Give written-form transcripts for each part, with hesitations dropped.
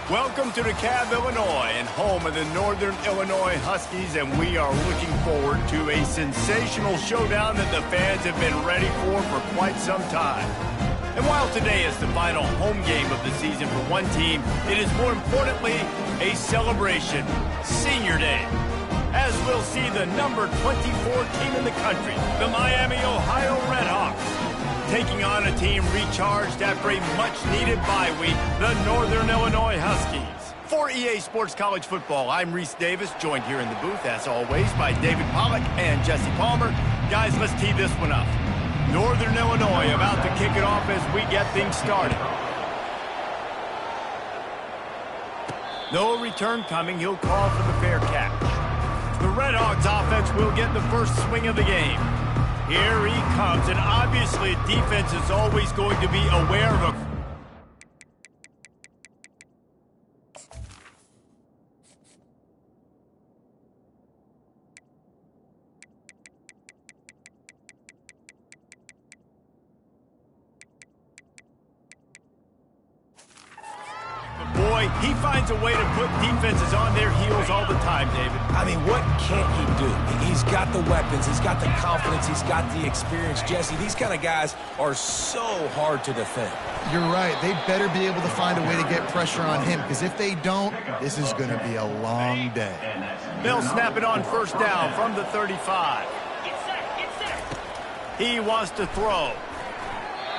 Welcome to DeKalb, Illinois, and home of the Northern Illinois Huskies, and we are looking forward to a sensational showdown that the fans have been ready for quite some time. And while today is the final home game of the season for one team, it is more importantly a celebration, Senior Day, as we'll see the number 24 team in the country, the Miami, Ohio Redhawks, taking on a team recharged after a much-needed bye week, the Northern Illinois Huskies. For EA Sports College Football, I'm Reese Davis, joined here in the booth, as always, by David Pollack and Jesse Palmer. Guys, let's tee this one up. Northern Illinois about to kick it off as we get things started. No return coming. He'll call for the fair catch. The Redhawks offense will get the first swing of the game. Here he comes, and obviously defense is always going to be aware of a... Boy, he finds a way to put defenses on their heels all the time, David. I mean, what can't he do? He's got the weapons, he's got the confidence, he's got the experience. Jesse, these kind of guys are so hard to defend. You're right. They better be able to find a way to get pressure on him, because if they don't, this is going to be a long day. They'll snap it on first down from the 35. He wants to throw.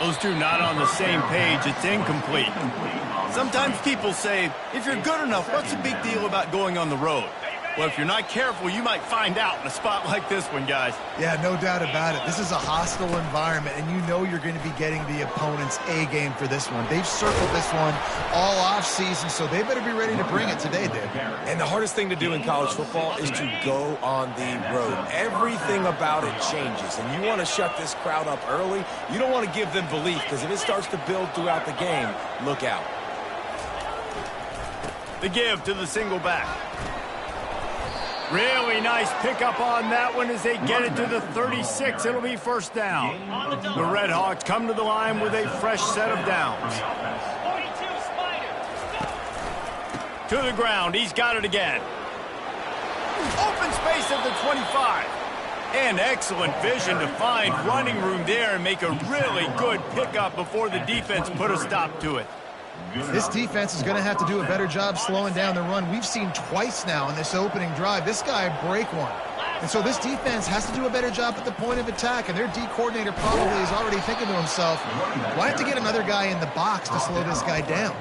Those two not on the same page. It's incomplete. Sometimes people say, if you're good enough, what's the big deal about going on the road? Well, if you're not careful, you might find out in a spot like this one, guys. Yeah, no doubt about it. This is a hostile environment, and you know you're going to be getting the opponent's A-game for this one. They've circled this one all off-season, so they better be ready to bring it today, Dave. And the hardest thing to do in college football is to go on the road. Everything about it changes, and you want to shut this crowd up early. You don't want to give them belief, because if it starts to build throughout the game, look out. The give to the single back. Really nice pickup on that one as they get it to the 36. It'll be first down. The Redhawks come to the line with a fresh set of downs. To the ground. He's got it again. Open space at the 25. And excellent vision to find running room there and make a really good pickup before the defense put a stop to it. This defense is going to have to do a better job slowing down the run. We've seen twice now in this opening drive this guy break one. And so this defense has to do a better job at the point of attack, and their D coordinator probably is already thinking to himself, why have to get another guy in the box to slow this guy down?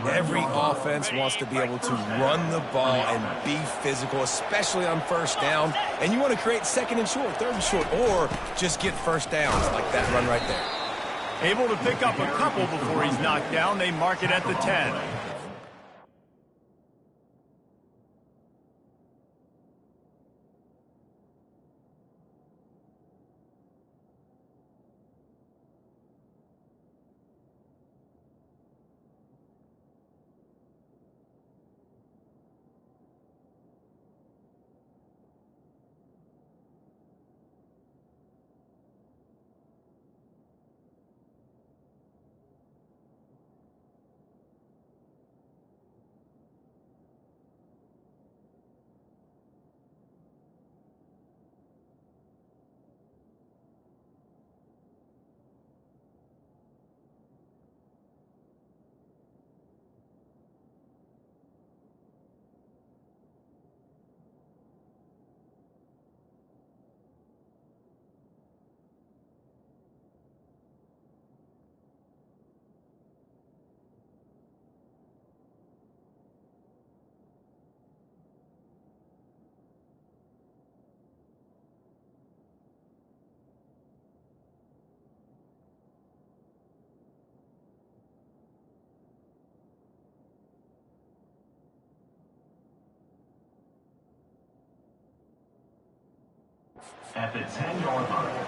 Every offense wants to be able to run the ball and be physical, especially on first down. And you want to create second and short, third and short, or just get first downs like that run right there. Able to pick up a couple before he's knocked down. They mark it at the 10. At the 10-yard line,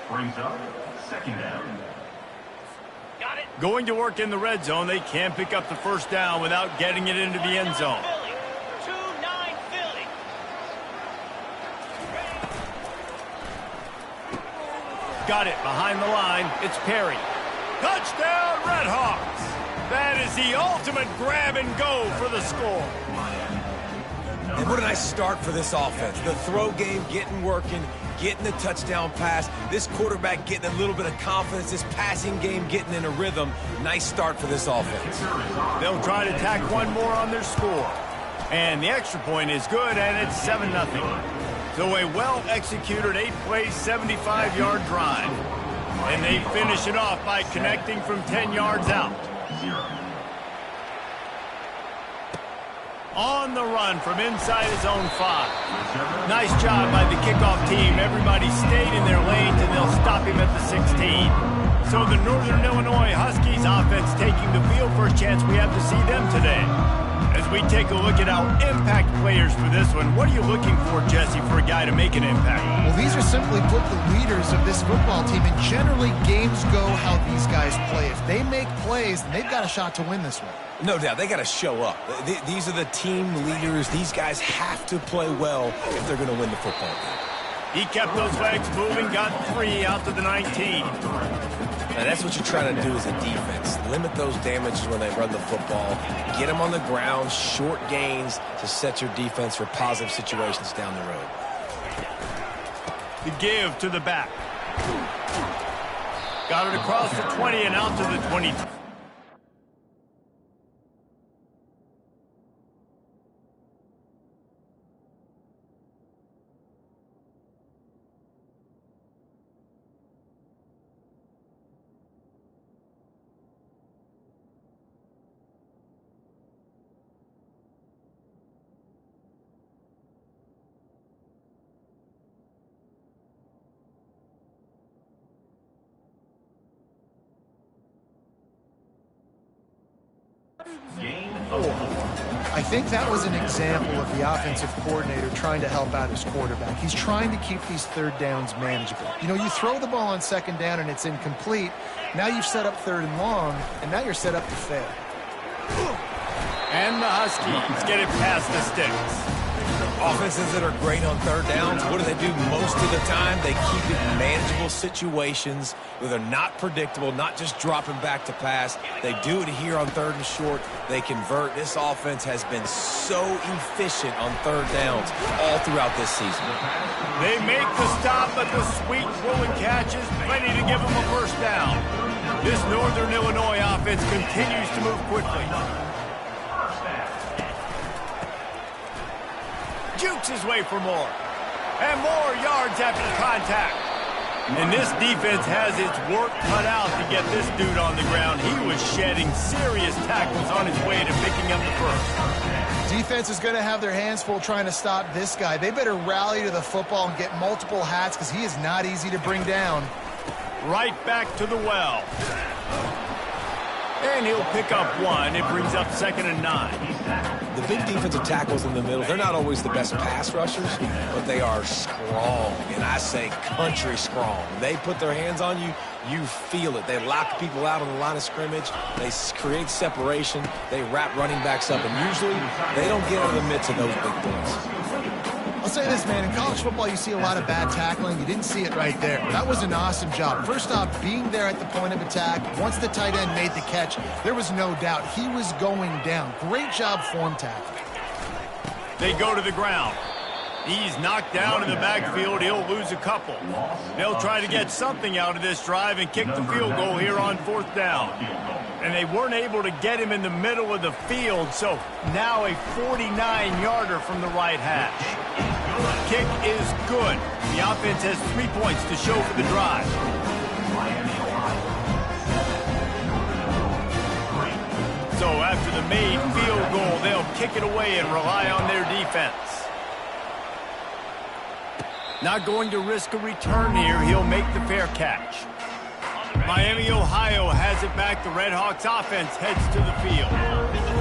brings up second down. Got it. Going to work in the red zone. They can pick up the first down without getting it into the end zone. 2-9 Philly. Got it behind the line. It's Perry. Touchdown, Redhawks! That is the ultimate grab and go for the score. And what a nice start for this offense. The throw game getting working, getting the touchdown pass. This quarterback getting a little bit of confidence. This passing game getting in a rhythm. Nice start for this offense. They'll try to tack one more on their score. And the extra point is good, and it's 7-0. So a well-executed 8-play, 75-yard drive. And they finish it off by connecting from 10 yards out. On the run from inside his own 5. Nice job by the kickoff team. Everybody stayed in their lanes, and they'll stop him at the 16. So the Northern Illinois Huskies offense taking the field. First chance we have to see them today. As we take a look at our impact players for this one, what are you looking for, Jesse, for a guy to make an impact? Well, these are simply put the leaders of this football team, and generally games go how these guys play. If they make plays, then they've got a shot to win this one. No doubt, they got to show up. These are the team leaders. These guys have to play well if they're going to win the football game. He kept those legs moving, got 3 out to the 19. Now, that's what you're trying to do as a defense. Limit those damages when they run the football. Get them on the ground, short gains to set your defense for positive situations down the road. The give to the back. Got it across the 20 and out to the 22. I think that was an example of the offensive coordinator trying to help out his quarterback. He's trying to keep these third downs manageable. You know, you throw the ball on second down and it's incomplete. Now you've set up third and long, and now you're set up to fail. And the Huskies get it past the sticks. Offenses that are great on third downs, what do? Most of the time, they keep it in manageable situations where they're not predictable, not just dropping back to pass. They do it here on third and short. They convert. This offense has been so efficient on third downs all throughout this season. They make the stop, but the sweet rolling catch is plenty to give them a first down. This Northern Illinois offense continues to move quickly. Jukes his way for more. And more yards after contact. And this defense has its work cut out to get this dude on the ground. He was shedding serious tackles on his way to picking up the first. Defense is going to have their hands full trying to stop this guy. They better rally to the football and get multiple hats because he is not easy to bring down. Right back to the well. And he'll pick up 1. It brings up 2nd and 9. The big defensive tackles in the middle, they're not always the best pass rushers, but they are strong, and I say country strong. They put their hands on you, you feel it. They lock people out on the line of scrimmage. They create separation. They wrap running backs up, and usually they don't get out of the midst of those big boys. I'll say this, man. In college football, you see a lot of bad tackling. You didn't see it right there. That was an awesome job. First off, being there at the point of attack. Once the tight end made the catch, there was no doubt he was going down. Great job form tackling. They go to the ground. He's knocked down in the backfield. He'll lose a couple. They'll try to get something out of this drive and kick the field goal here on 4th down. And they weren't able to get him in the middle of the field, so now a 49-yarder from the right hash. Kick is good. The offense has 3 points to show for the drive. So after the made field goal, they'll kick it away and rely on their defense. Not going to risk a return here. He'll make the fair catch. Miami, Ohio has it back. The Redhawks offense heads to the field.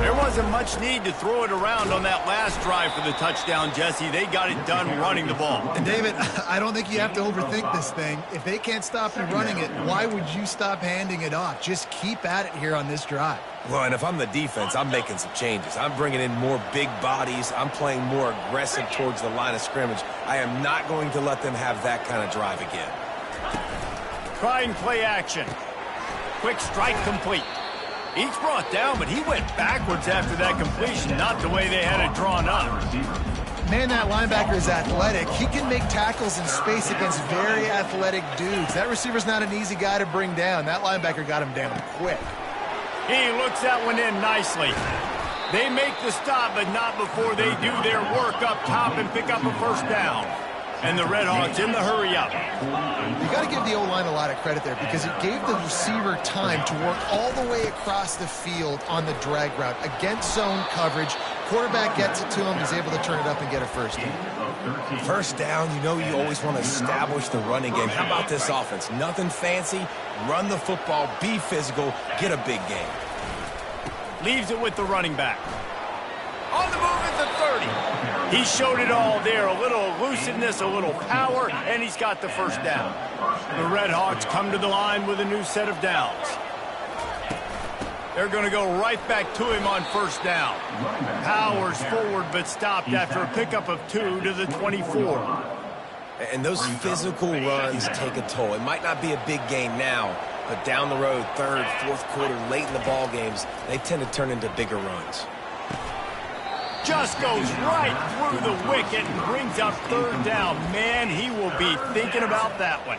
There wasn't much need to throw it around on that last drive for the touchdown, Jesse. They got it done running the ball. And David, I don't think you have to overthink this thing. If they can't stop you running it, why would you stop handing it off? Just keep at it here on this drive. Well, and if I'm the defense, I'm making some changes. I'm bringing in more big bodies. I'm playing more aggressive towards the line of scrimmage. I am not going to let them have that kind of drive again. Trying play action. quick strike complete. He's brought down, but he went backwards after that completion, not the way they had it drawn up. Man, that linebacker is athletic. He can make tackles in space against very athletic dudes. That receiver's not an easy guy to bring down. That linebacker got him down quick. He looks that one in nicely. They make the stop, but not before they do their work up top and pick up a first down. And the Red Hawks in the hurry up. You got to give the O-line a lot of credit there because it gave the receiver time to work all the way across the field on the drag route against zone coverage. Quarterback gets it to him. He's able to turn it up and get a first down. First down, you know you always want to establish the running game. How about this offense? Nothing fancy. Run the football, be physical, get a big game. Leaves it with the running back. On the move at the 30. He showed it all there. A little elusiveness, a little power, and he's got the first down. The Red Hawks come to the line with a new set of downs. They're going to go right back to him on first down. Powers forward, but stopped after a pickup of 2 to the 24. And those physical runs take a toll. It might not be a big gain now, but down the road, third, fourth quarter, late in the ball games, they tend to turn into bigger runs. Just goes right through the wicket and brings up third down. Man, he will be thinking about that one.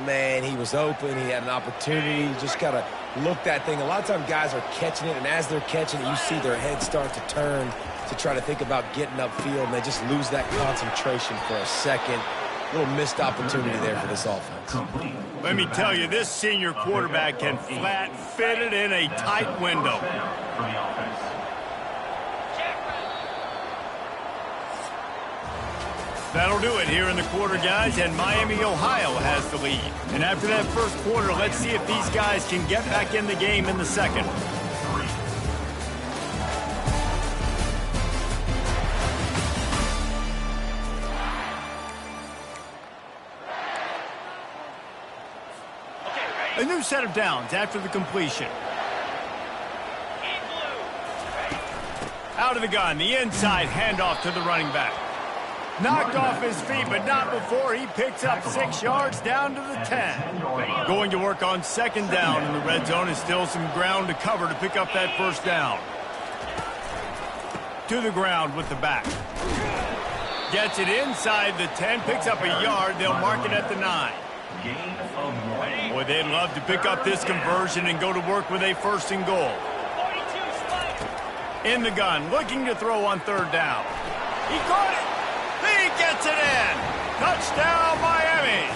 Man, he was open. He had an opportunity. You just got to look that thing. A lot of times guys are catching it, and as they're catching it, you see their heads start to turn to try to think about getting upfield, and they just lose that concentration for a second. A little missed opportunity there for this offense. Let me tell you, this senior quarterback can flat fit it in a tight window. That'll do it here in the quarter, guys, and Miami, Ohio has the lead. And after that first quarter, let's see if these guys can get back in the game in the second. A new set of downs after the completion. Out of the gun, the inside handoff to the running back. Knocked off his feet, but not before he picks up 6 yards down to the 10. Going to work on second down in the red zone is still some ground to cover to pick up that first down. To the ground with the back. Gets it inside the 10, picks up a yard. They'll mark it at the 9. Boy, they'd love to pick up this conversion and go to work with a first and goal. In the gun, looking to throw on third down. He caught it. He gets it in. Touchdown, Miami.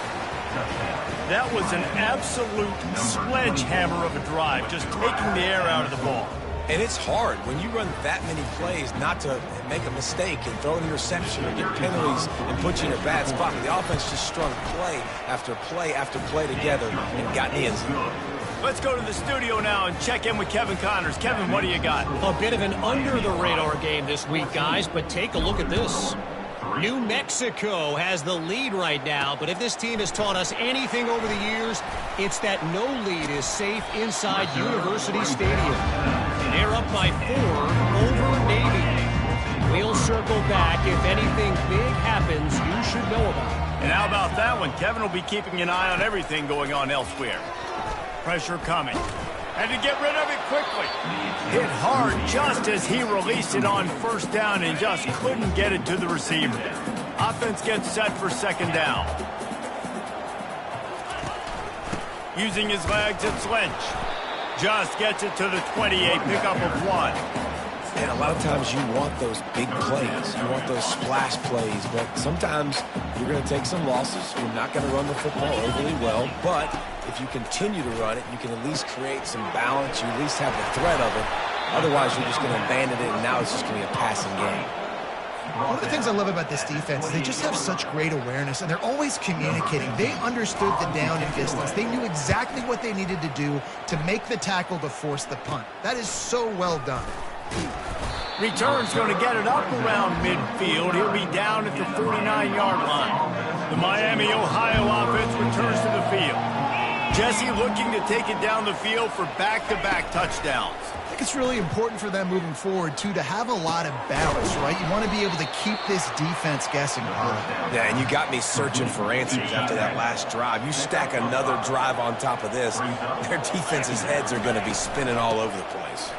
That was an absolute sledgehammer of a drive, just taking the air out of the ball. And it's hard when you run that many plays not to make a mistake and throw an interception or get penalties and put you in a bad spot. The offense just strung play after play together and got in the end zone. Let's go to the studio now and check in with Kevin Connors. Kevin, what do you got? A bit of an under-the-radar game this week, guys, but take a look at this. New Mexico has the lead right now, but if this team has taught us anything over the years, it's that no lead is safe inside University Stadium. They're up by 4 over Navy. We'll circle back. If anything big happens, you should know about it. And how about that one? Kevin will be keeping an eye on everything going on elsewhere. Pressure coming. Had to get rid of it quickly. Hit hard just as he released it on first down and just couldn't get it to the receiver. Offense gets set for second down. Using his legs, it's Lynch. Just gets it to the 28, pickup of 1. And a lot of times you want those big plays. You want those splash plays, but sometimes you're going to take some losses. You're not going to run the football overly well, but if you continue to run it, you can at least create some balance. You at least have the threat of it. Otherwise, you're just going to abandon it, and now it's just going to be a passing game. One of the things I love about this defense is they just have such great awareness, and they're always communicating. They understood the down and distance. They knew exactly what they needed to do to make the tackle to force the punt. That is so well done. Return's going to get it up around midfield. He'll be down at the 49-yard line. The Miami, Ohio offense returns to the field. Jesse looking to take it down the field for back-to-back touchdowns. I think it's really important for them moving forward, too, to have a lot of balance, right? You want to be able to keep this defense guessing. Yeah, and you got me searching for answers after that last drive. You stack another drive on top of this, their defense's heads are going to be spinning all over the place.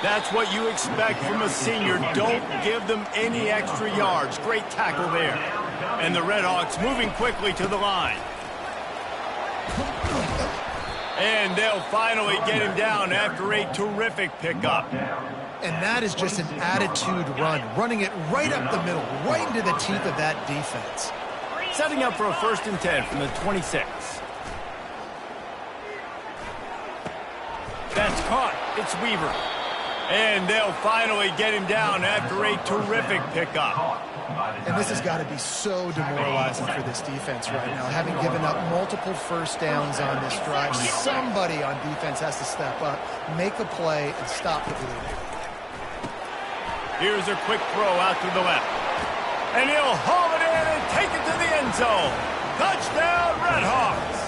That's what you expect from a senior. Don't give them any extra yards. Great tackle there. And the Redhawks moving quickly to the line. And they'll finally get him down after a terrific pickup. And that is just an attitude run, running it right up the middle, right into the teeth of that defense. Setting up for a 1st and 10 from the 26. That's caught. It's Weaver. And they'll finally get him down after a terrific pickup. And this has got to be so demoralizing for this defense right now, having given up multiple first downs on this drive. Somebody on defense has to step up, make a play, and stop the bleeding. Here's a quick throw out to the left. And he'll haul it in and take it to the end zone. Touchdown, Redhawks!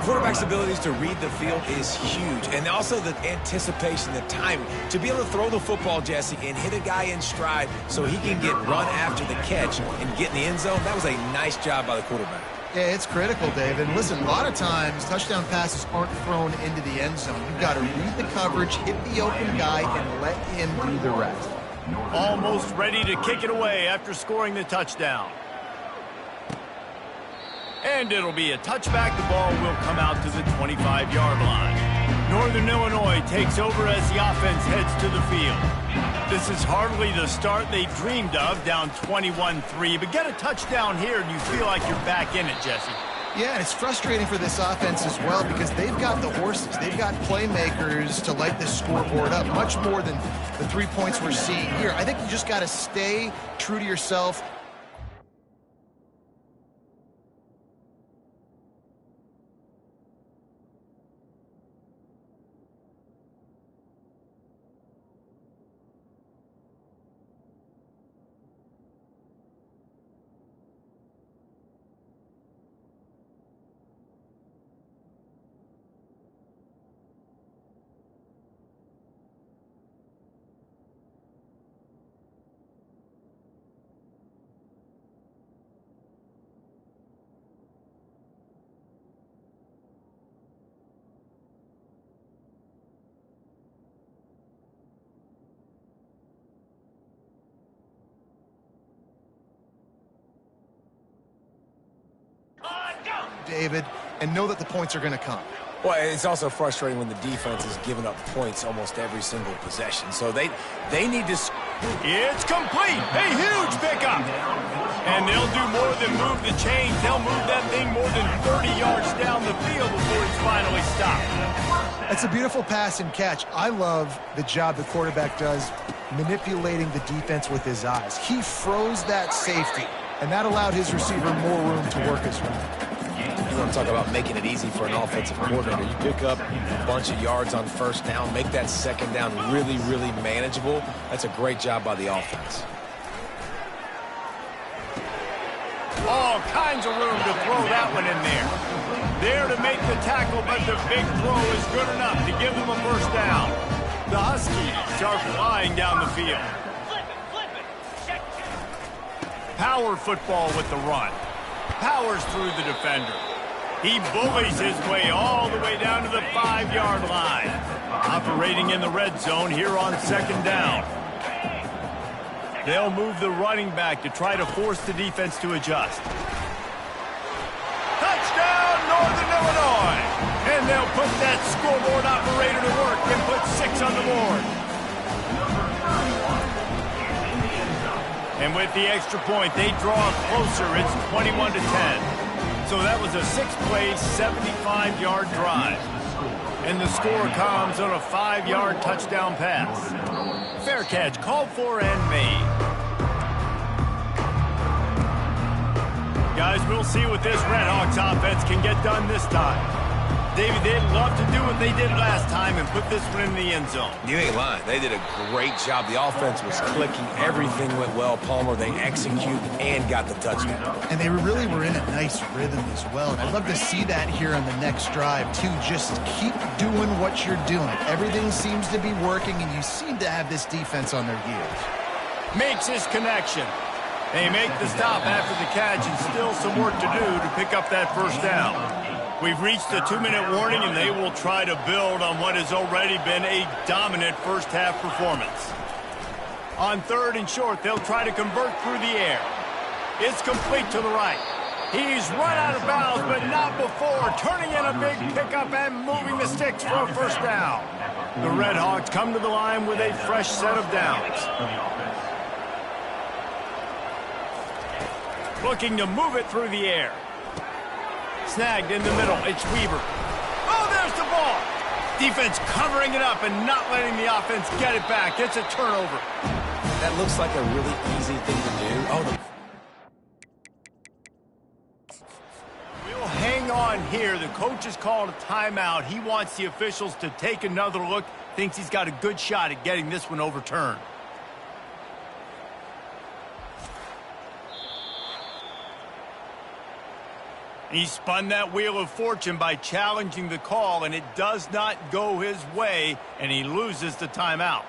Quarterback's abilities to read the field is huge, and also the anticipation, the timing. To be able to throw the football, Jesse, and hit a guy in stride so he can get run after the catch and get in the end zone, that was a nice job by the quarterback. Yeah, it's critical, David. Listen, a lot of times touchdown passes aren't thrown into the end zone. You've got to read the coverage, hit the open guy, and let him do the rest. Almost ready to kick it away after scoring the touchdown. And it'll be a touchback. The ball will come out to the 25-yard line. Northern Illinois takes over as the offense heads to the field. This is hardly the start they dreamed of, down 21-3. But get a touchdown here and you feel like you're back in it, Jesse. Yeah, and it's frustrating for this offense as well because they've got the horses. They've got playmakers to light this scoreboard up, much more than the 3 points we're seeing here. I think you just got to stay true to yourself. David, and know that the points are going to come. Well, it's also frustrating when the defense is giving up points almost every single possession. So they need to... It's complete! A huge pickup! And they'll do more than move the chains. They'll move that thing more than 30 yards down the field before it's finally stopped. That's a beautiful pass and catch. I love the job the quarterback does manipulating the defense with his eyes. He froze that safety, and that allowed his receiver more room to work his route. You want to talk about making it easy for an offensive coordinator. You pick up a bunch of yards on first down, make that second down really, really manageable. That's a great job by the offense. All kinds of room to throw that one in there. There to make the tackle, but the big throw is good enough to give them a first down. The Huskies are flying down the field. Power football with the run. Powers through the defender. He bullies his way all the way down to the 5-yard line. Operating in the red zone here on second down. They'll move the running back to try to force the defense to adjust. Touchdown, Northern Illinois! And they'll put that scoreboard operator to work and put 6 on the board. And with the extra point, they draw closer. It's 21-10. So that was a 6-play, 75-yard drive. And the score comes on a 5-yard touchdown pass. Fair catch, called for and made. Guys, we'll see what this Redhawks offense can get done this time. David, they'd love to do what they did last time and put this one in the end zone. You ain't lying. They did a great job. The offense was clicking. Everything went well. Palmer, they executed and got the touchdown. And they really were in a nice rhythm as well. And I'd love to see that here on the next drive, too. Just keep doing what you're doing. Everything seems to be working, and you seem to have this defense on their heels. Makes his connection. They make the stop after the catch, and still some work to do to pick up that first down. We've reached the 2-minute warning, and they will try to build on what has already been a dominant first-half performance. On 3rd and short, they'll try to convert through the air. It's complete to the right. He's run out of bounds, but not before turning in a big pickup and moving the sticks for a first down. The Red Hawks come to the line with a fresh set of downs. Looking to move it through the air. Snagged in the middle. It's Weaver. Oh, there's the ball. Defense covering it up and not letting the offense get it back. It's a turnover. That looks like a really easy thing to do. Oh, We'll hang on here. The coach has called a timeout. He wants the officials to take another look. Thinks he's got a good shot at getting this one overturned. He spun that wheel of fortune by challenging the call, and it does not go his way, and he loses the timeout.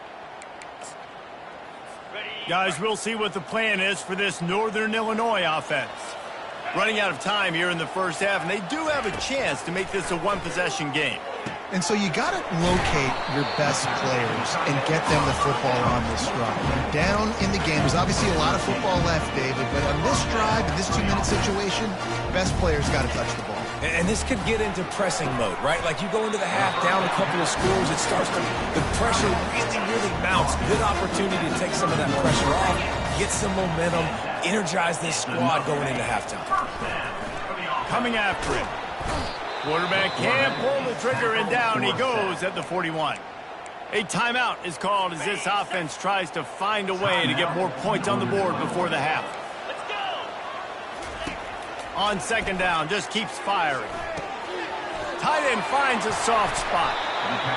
Guys, we'll see what the plan is for this Northern Illinois offense. Running out of time here in the first half, and they do have a chance to make this a one-possession game. And so you got to locate your best players and get them the football on this drive. You're down in the game. There's obviously a lot of football left, David, but on this drive, in this 2-minute situation, best players got to touch the ball. and this could get into pressing mode, right? Like you go into the half down a couple of scores, it starts to, the pressure really mounts. Good opportunity to take some of that pressure off, get some momentum, energize this squad going into halftime. Coming after it. Quarterback can't pull the trigger, and down he goes at the 41. A timeout is called as this offense tries to find a way to get more points on the board before the half. Let's go. On second down, just keeps firing. Tight end finds a soft spot.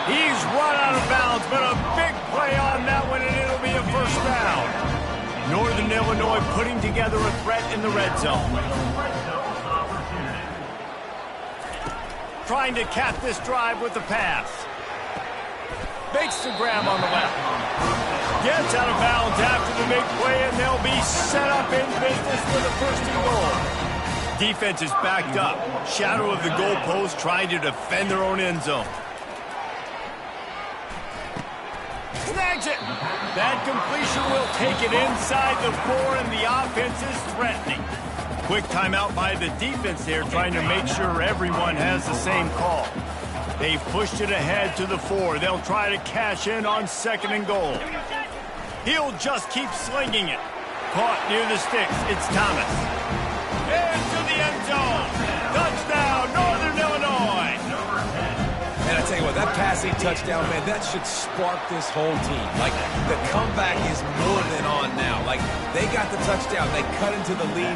He's run out of bounds, but a big play on that one, and it'll be a first down. Northern Illinois putting together a threat in the red zone. Trying to cap this drive with the pass. Makes the grab on the left. Gets out of bounds after the big play, and they'll be set up in business for the first and goal. Defense is backed up. Shadow of the goalpost trying to defend their own end zone. Snags it. That completion will take it inside the 4, and the offense is threatening. Quick timeout by the defense there, trying to make sure everyone has the same call. They've pushed it ahead to the 4. They'll try to cash in on second and goal. He'll just keep slinging it. Caught near the sticks. It's Thomas. Into the end zone. Touchdown, Northern Illinois. And I tell you what, that passing touchdown, man, that should spark this whole team. Like, the comeback is more than on now. Like, they got the touchdown. They cut into the lead.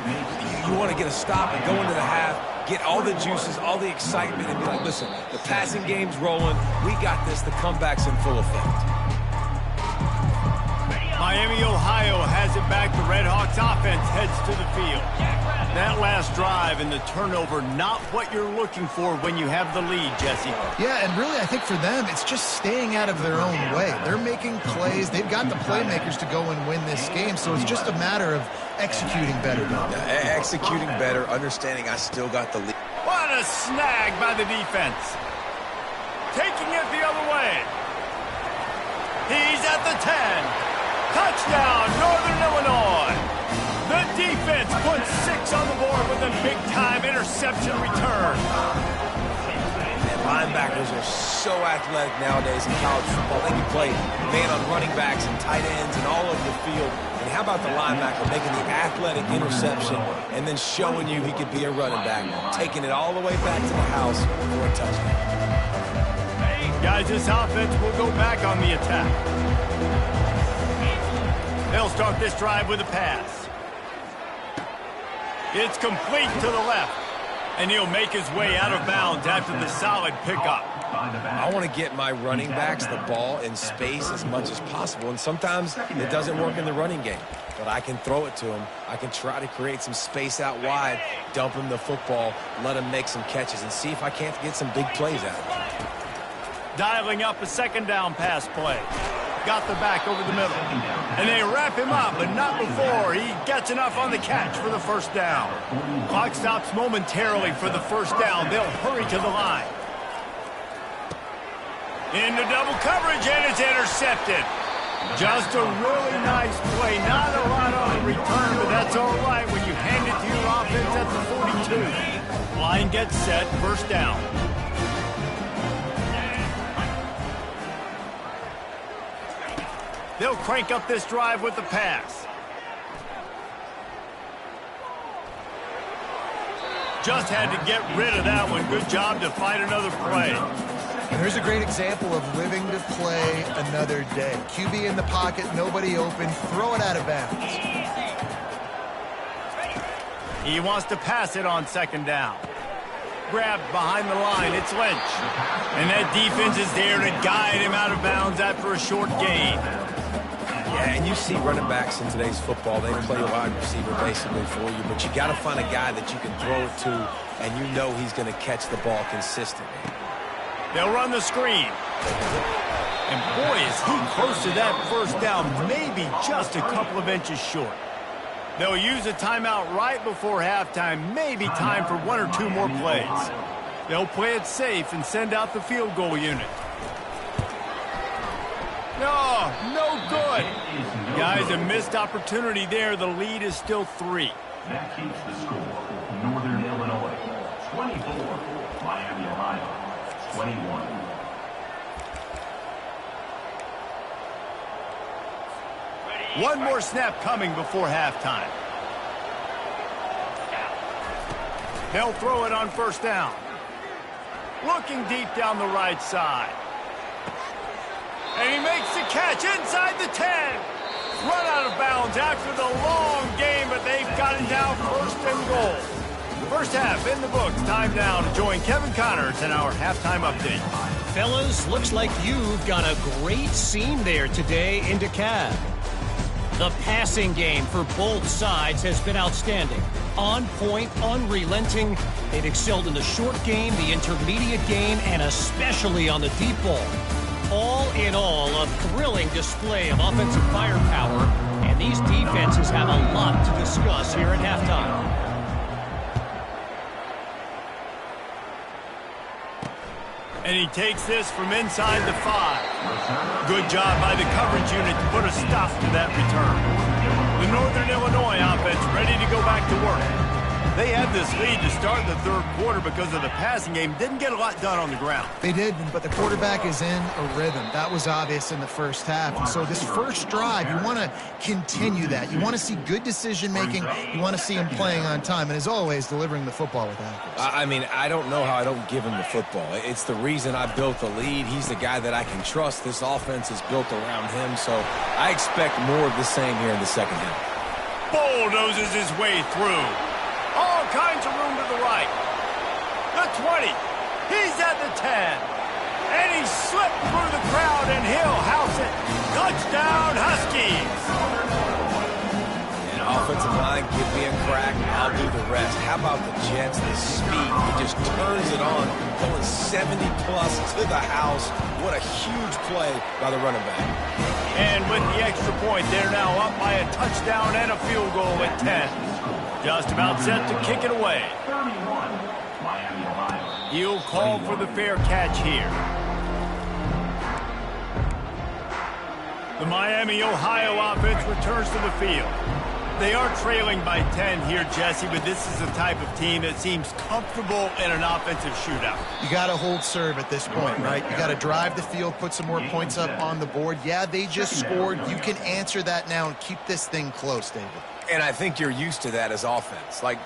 You want to get a stop and go into the half, get all the juices, all the excitement, and be like, listen, the passing game's rolling. We got this. The comeback's in full effect. Miami, Ohio has it back. The Red Hawks offense heads to the field. That last drive and the turnover, not what you're looking for when you have the lead, Jesse. Yeah, and really, I think for them, it's just staying out of their own way. They're making plays. They've got the playmakers to go and win this game, so it's just a matter of executing better. Executing better, understanding I still got the lead. What a snag by the defense. Taking it the other way. He's at the 10. Touchdown, Northern Illinois. The defense puts 6 on the board with a big-time interception return. And linebackers are so athletic nowadays in college football. They can play man on running backs and tight ends and all over the field. And how about the linebacker making the athletic interception and then showing you he could be a running back, taking it all the way back to the house for a touchdown. Guys, this offense will go back on the attack. They'll start this drive with a pass. It's complete to the left. And he'll make his way out of bounds after the solid pickup. I want to get my running backs the ball in space as much as possible, and sometimes it doesn't work in the running game. But I can throw it to him. I can try to create some space out wide, dump him the football, let him make some catches, and see if I can't get some big plays out of him. Dialing up a second down pass play. Got the back over the middle. And they wrap him up, but not before he gets enough on the catch for the first down. Clock stops momentarily for the first down. They'll hurry to the line. Into double coverage, and it's intercepted. Just a really nice play. Not a lot on the return, but that's all right when you hand it to your offense at the 42. Line gets set, first down. They'll crank up this drive with the pass. Just had to get rid of that one. Good job to find another play. And there's a great example of living to play another day. QB in the pocket, nobody open, throw it out of bounds. He wants to pass it on second down. Grabbed behind the line, it's Lynch. And that defense is there to guide him out of bounds after a short gain. Yeah, and you see running backs in today's football, they play wide receiver basically for you, but you got to find a guy that you can throw it to, and you know he's going to catch the ball consistently. They'll run the screen. And boy, is he close to that first down, maybe just a couple of inches short. They'll use a timeout right before halftime, maybe time for one or two more plays. They'll play it safe and send out the field goal unit. No good. Guys, a missed opportunity there. The lead is still 3. That keeps the score. Northern Illinois, 24. Miami, Ohio, 21. One more snap coming before halftime. They'll throw it on first down. Looking deep down the right side. And he makes the catch inside the 10. Run out of bounds after the long game, but they've got it down first and goal. First half in the books. Time now to join Kevin Connors in our halftime update. Fellas, looks like you've got a great scene there today in DeKalb. The passing game for both sides has been outstanding. On point, unrelenting. They've excelled in the short game, the intermediate game, and especially on the deep ball. All in all, a thrilling display of offensive firepower, and these defenses have a lot to discuss here at halftime. And he takes this from inside the 5. Good job by the coverage unit to put a stop to that return. The Northern Illinois offense ready to go back to work. They had this lead to start the third quarter because of the passing game. Didn't get a lot done on the ground. They did, but the quarterback is in a rhythm. That was obvious in the first half. And so this first drive, you want to continue that. You want to see good decision-making. You want to see him playing on time. And as always, delivering the football with accuracy. I mean, I don't know how I don't give him the football. It's the reason I built the lead. He's the guy that I can trust. This offense is built around him. So I expect more of the same here in the second half. Bulldozes his way through. All kinds of room to the right. The 20. He's at the 10. And he slipped through the crowd, and he'll house it. Touchdown, Huskies. And offensive line, give me a crack. I'll do the rest. How about the Jets, the speed? He just turns it on, going 70-plus to the house. What a huge play by the running back. And with the extra point, they're now up by a touchdown and a field goal at 10. Just about set to kick it away. 31. Miami, Ohio. He'll call for the fair catch here. The Miami, Ohio offense returns to the field. They are trailing by 10 here, Jesse, but this is the type of team that seems comfortable in an offensive shootout. You got to hold serve at this point, right? You got to drive the field, put some more points up on the board. Yeah, they just scored. You can answer that now and keep this thing close, David. And I think you're used to that as offense. Like,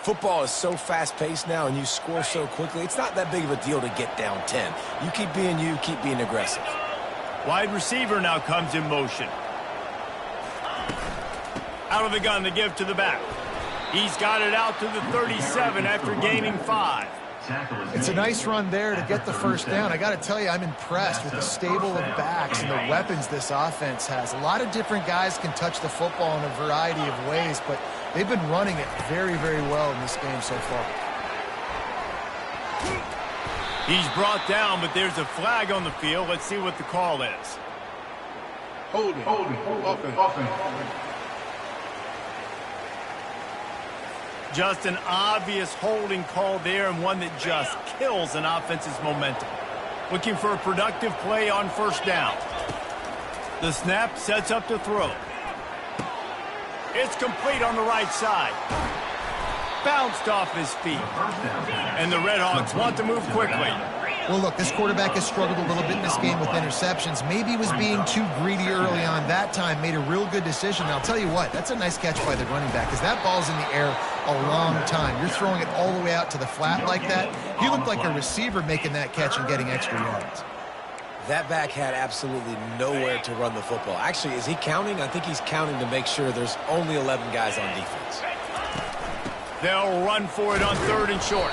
football is so fast-paced now and you score so quickly, it's not that big of a deal to get down 10. You, keep being aggressive. Wide receiver now comes in motion. Out of the gun to give to the back. He's got it out to the 37 after gaining 5. It's a nice run there to get the first down. I got to tell you, I'm impressed with the stable of backs and the weapons this offense has. A lot of different guys can touch the football in a variety of ways, but they've been running it very, very well in this game so far. He's brought down, but there's a flag on the field. Let's see what the call is. Holding. Offense. Just an obvious holding call there, and one that just kills an offense's momentum. Looking for a productive play on first down. The snap sets up to throw. It's complete on the right side. Bounced off his feet. And the Redhawks want to move quickly. Well, look, this quarterback has struggled a little bit in this game with interceptions. Maybe he was being too greedy early on. That time made a real good decision. And I'll tell you what, that's a nice catch by the running back, because that ball's in the air a long time. You're throwing it all the way out to the flat like that. He looked like a receiver making that catch and getting extra yards. That back had absolutely nowhere to run the football. Actually, is he counting? I think he's counting to make sure there's only 11 guys on defense. They'll run for it on 3rd and short.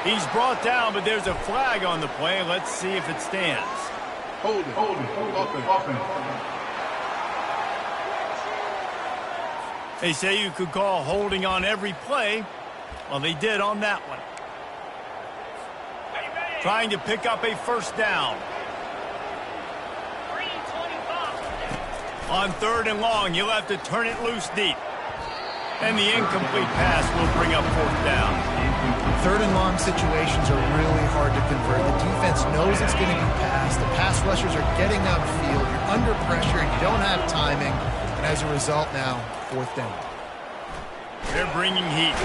He's brought down, but there's a flag on the play. Let's see if it stands. Holding. Offense. They say you could call holding on every play. Well, they did on that one. Trying to pick up a first down. On 3rd and long, you'll have to turn it loose deep. And the incomplete pass will bring up 4th down. 3rd and long situations are really hard to convert. The defense knows it's going to be passed. The pass rushers are getting upfield. You're under pressure, and you don't have timing. And as a result now, 4th down. They're bringing heat.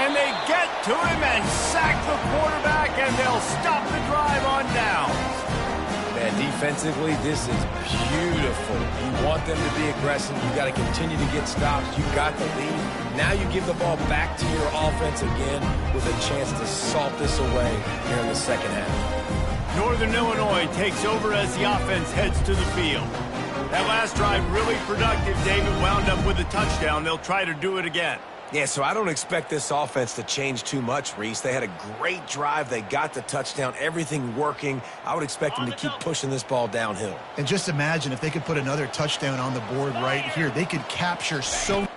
And they get to him and sack the quarterback, and they'll stop the drive on down. Man, defensively, this is beautiful. You want them to be aggressive. You got to continue to get stops. You got the lead. Now you give the ball back to your offense again with a chance to salt this away here in the second half. Northern Illinois takes over as the offense heads to the field. That last drive really productive. David wound up with a touchdown. They'll try to do it again. Yeah, so I don't expect this offense to change too much, Reese. They had a great drive. They got the touchdown, everything working. I would expect them to keep pushing this ball downhill. And just imagine if they could put another touchdown on the board right here. They could capture so...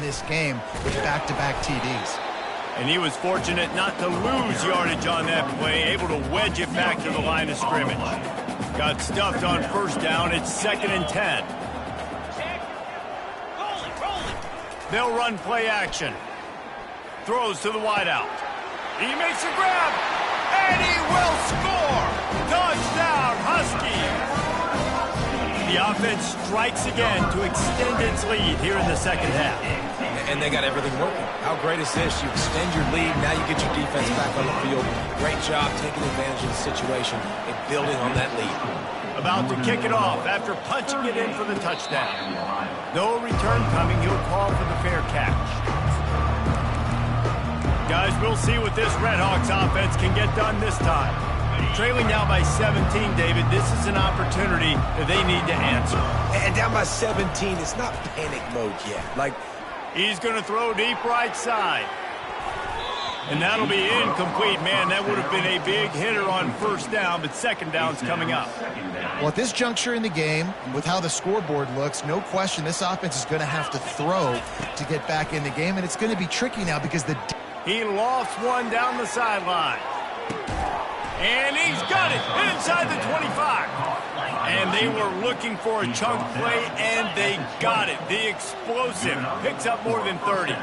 this game with back-to-back TDs. And he was fortunate not to lose yardage on that play, able to wedge it back to the line of scrimmage. Got stuffed on first down. It's 2nd and 10. They'll run play action. Throws to the wideout. He makes a grab, and he will score! Touchdown, Huskies! The offense strikes again to extend its lead here in the second half. And they got everything working. How great is this? You extend your lead, now you get your defense back on the field. Great job taking advantage of the situation and building on that lead. About to kick it off after punching it in for the touchdown. No return coming. He'll call for the fair catch. Guys, we'll see what this Redhawks offense can get done this time. Trailing down by 17, David, this is an opportunity that they need to answer. And down by 17, it's not panic mode yet. He's going to throw deep right side. And that'll be incomplete. Man, that would have been a big hitter on first down, but second down's coming up. Well, at this juncture in the game, with how the scoreboard looks, no question this offense is going to have to throw to get back in the game, and it's going to be tricky now because the... He lofts one down the sideline. And he's got it inside the 25. And they were looking for a chunk play, and they got it. The explosive picks up more than 30.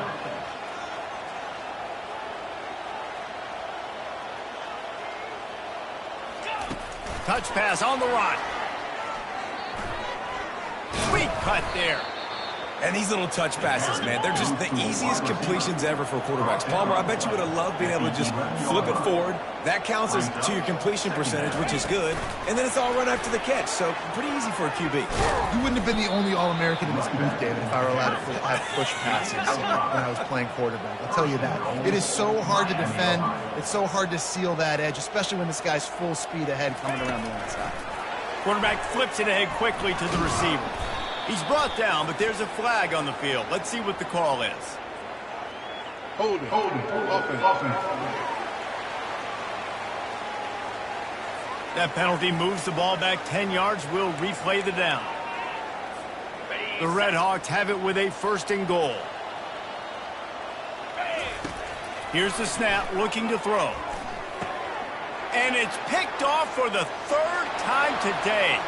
Touch pass on the run. Sweet cut there. And these little touch passes, man, they're just the easiest completions ever for quarterbacks. Palmer, I bet you would have loved being able to just flip it forward. That counts as to your completion percentage, which is good. And then it's all run after the catch, so pretty easy for a QB. You wouldn't have been the only All-American in this booth, David, if I were allowed to have push passes when I was playing quarterback. I'll tell you that. It is so hard to defend. It's so hard to seal that edge, especially when this guy's full speed ahead coming around the outside. Quarterback flips it ahead quickly to the receiver. He's brought down, but there's a flag on the field. Let's see what the call is. Hold it. Offense. That penalty moves the ball back 10 yards. We'll replay the down. The Red Hawks have it with a 1st and goal. Here's the snap, looking to throw. And it's picked off for the 3rd time today.